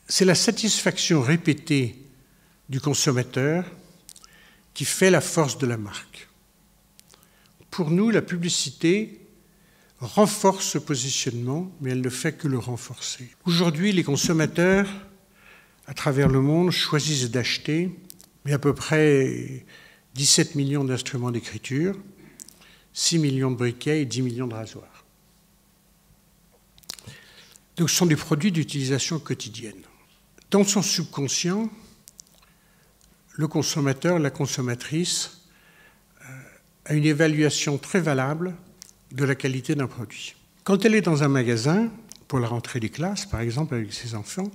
C'est la satisfaction répétée du consommateur qui fait la force de la marque. Pour nous, la publicité renforce ce positionnement, mais elle ne fait que le renforcer. Aujourd'hui, les consommateurs, à travers le monde, choisissent d'acheter à peu près 17 millions d'instruments d'écriture, 6 millions de briquets et 10 millions de rasoirs. Donc ce sont des produits d'utilisation quotidienne. Dans son subconscient, le consommateur, la consommatrice, a une évaluation très valable de la qualité d'un produit. Quand elle est dans un magasin, pour la rentrée des classes, par exemple, avec ses enfants,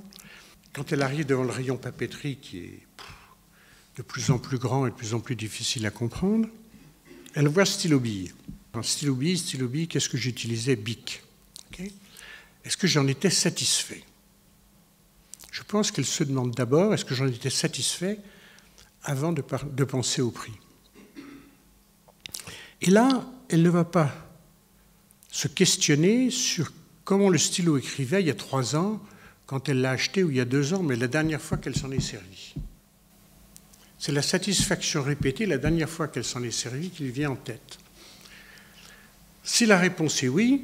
quand elle arrive devant le rayon papeterie qui est de plus en plus grand et de plus en plus difficile à comprendre, elle voit stylo-bille. Stylo-bille, qu'est-ce que j'utilisais? Bic. Okay. Est-ce que j'en étais satisfait? Je pense qu'elle se demande d'abord, est-ce que j'en étais satisfait avant de penser au prix? Et là, elle ne va pas se questionner sur comment le stylo écrivait il y a 3 ans, quand elle l'a acheté, ou il y a 2 ans, mais la dernière fois qu'elle s'en est servie. C'est la satisfaction répétée, la dernière fois qu'elle s'en est servie, qui lui vient en tête. Si la réponse est oui,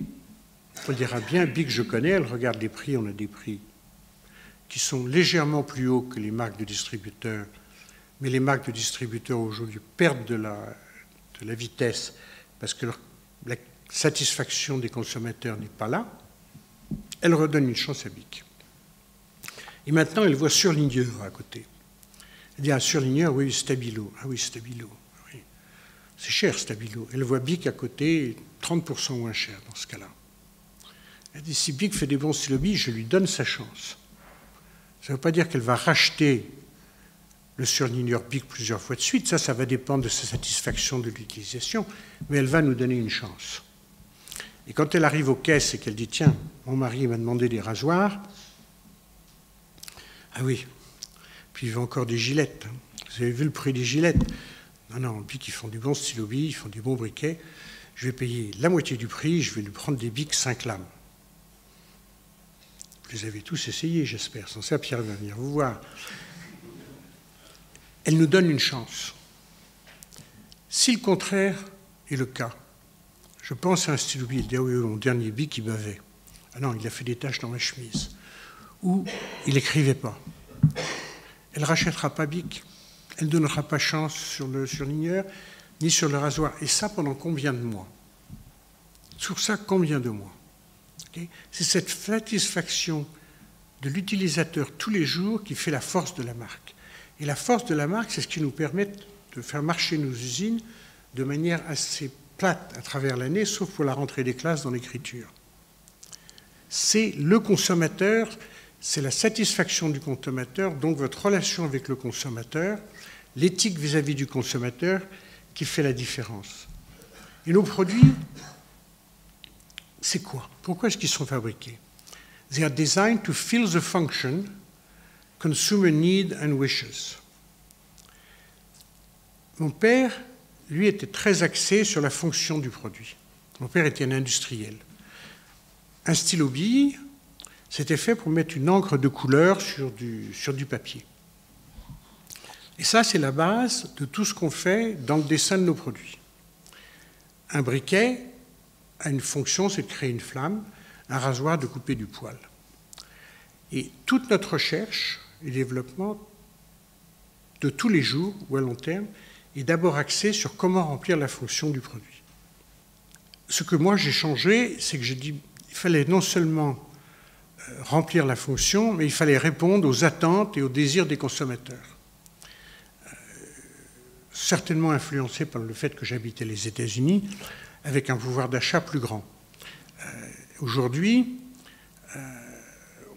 elle dira bien, Bic, je connais, elle regarde les prix, on a des prix qui sont légèrement plus hauts que les marques de distributeurs, mais les marques de distributeurs aujourd'hui perdent de la vitesse parce que la satisfaction des consommateurs n'est pas là. Elle redonne une chance à Bic. Et maintenant, elle voit surligneur à côté. Elle dit, ah, surligneur, oui, Stabilo. Ah oui, Stabilo. Oui. C'est cher, Stabilo. Elle voit Bic à côté, 30% moins cher dans ce cas-là. Elle dit, si Bic fait des bons stylo-billes, je lui donne sa chance. Ça ne veut pas dire qu'elle va racheter le surligneur Bic plusieurs fois de suite. Ça va dépendre de sa satisfaction de l'utilisation, mais elle va nous donner une chance. Et quand elle arrive aux caisses et qu'elle dit, tiens, mon mari m'a demandé des rasoirs, ah oui, puis il veut encore des gilettes. Vous avez vu le prix des gilettes? Non, Bic, ils font du bon stylo-billes, ils font du bon briquet. Je vais payer la moitié du prix, je vais lui prendre des Bic 5 lames. Vous les avez tous essayés, j'espère. Sans ça, Pierre va venir vous voir. Elle nous donne une chance. Si le contraire est le cas, je pense à un stylo-bille, il dit, ah oui, mon dernier Bic, il bavait. Ah non, il a fait des taches dans ma chemise. Ou il n'écrivait pas. Elle ne rachètera pas Bic. Elle ne donnera pas chance sur le surligneur, ni sur le rasoir. Et ça, pendant combien de mois? Sur ça, combien de mois? Okay. C'est cette satisfaction de l'utilisateur tous les jours qui fait la force de la marque. Et la force de la marque, c'est ce qui nous permet de faire marcher nos usines de manière assez plate à travers l'année, sauf pour la rentrée des classes dans l'écriture. C'est le consommateur, c'est la satisfaction du consommateur, donc votre relation avec le consommateur, l'éthique vis-à-vis du consommateur qui fait la différence. Et nos produits, c'est quoi? Pourquoi est-ce qu'ils sont fabriqués? They are designed to fill the function, consumer need and wishes. Mon père, lui, était très axé sur la fonction du produit. Mon père était un industriel. Un stylo-bille, c'était fait pour mettre une encre de couleur sur du papier. Et ça, c'est la base de tout ce qu'on fait dans le dessin de nos produits. Un briquet a une fonction, c'est de créer une flamme, un rasoir de couper du poil. Et toute notre recherche et développement de tous les jours ou à long terme est d'abord axée sur comment remplir la fonction du produit. Ce que moi j'ai changé, c'est que j'ai dit qu'il fallait non seulement remplir la fonction, mais il fallait répondre aux attentes et aux désirs des consommateurs. Certainement influencé par le fait que j'habitais les États-Unis, avec un pouvoir d'achat plus grand. Aujourd'hui,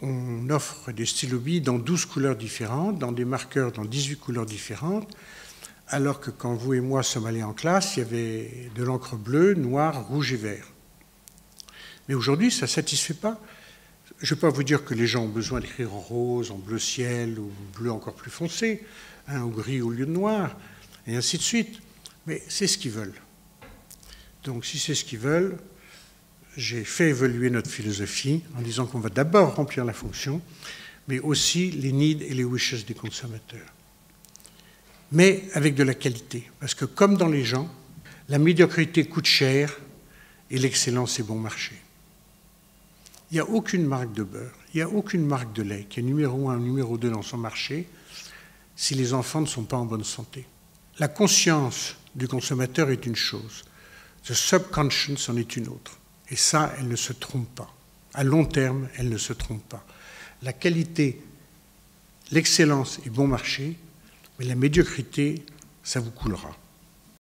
on offre des stylo-billes dans 12 couleurs différentes, dans des marqueurs dans 18 couleurs différentes, alors que quand vous et moi sommes allés en classe, il y avait de l'encre bleue, noire, rouge et vert. Mais aujourd'hui, ça ne satisfait pas. Je ne vais pas vous dire que les gens ont besoin d'écrire en rose, en bleu ciel, ou bleu encore plus foncé, hein, ou gris au lieu de noir, et ainsi de suite. Mais c'est ce qu'ils veulent. Donc si c'est ce qu'ils veulent, j'ai fait évoluer notre philosophie en disant qu'on va d'abord remplir la fonction, mais aussi les needs et les wishes des consommateurs. Mais avec de la qualité, parce que comme dans les gens, la médiocrité coûte cher et l'excellence est bon marché. Il n'y a aucune marque de beurre, il n'y a aucune marque de lait qui est numéro 1 ou numéro 2 dans son marché si les enfants ne sont pas en bonne santé. La conscience du consommateur est une chose, the subconscious en est une autre. Et ça, elle ne se trompe pas. À long terme, elle ne se trompe pas. La qualité, l'excellence est bon marché, mais la médiocrité, ça vous coulera.